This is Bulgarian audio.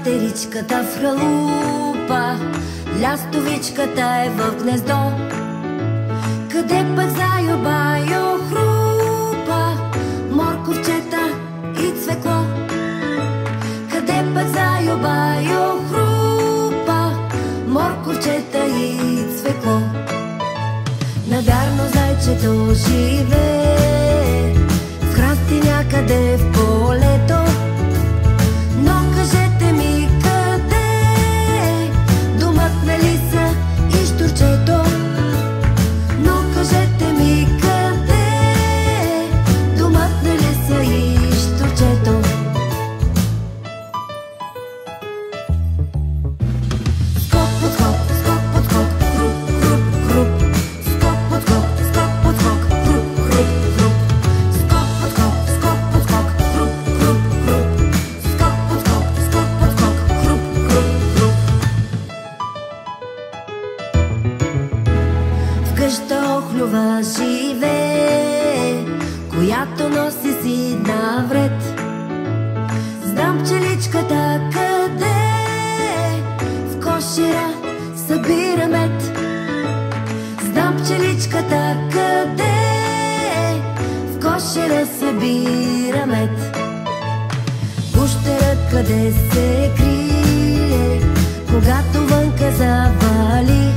Пещеричката в хралупа, лястовичката е в гнездо. Къде пък зайо байо хрупа, морковчета и цвекло. Къде пък зайо байо хрупа, морковчета и цвекло. Навярно зайчето живее в храсти някъде в полето. Но кажете ми къде е домът на лиса и щурчето? Но кажете ми къде е домът на лиса и щурчето? Скок под скок, скок под скок, хруп, хруп, хруп. Скок под скок, скок под скок, хруп, хруп, хруп. Скок под скок, скок под скок, хруп, хруп, хруп. Скок под скок, скок под скок, хруп, хруп, хруп. В къща охлюва живее, която носи си навред. Знам пчеличката къде е, в кошера събира мед. Знам пчеличката къде е, в кошера събира мед. Гущерът къде се крие, когато вънка завали?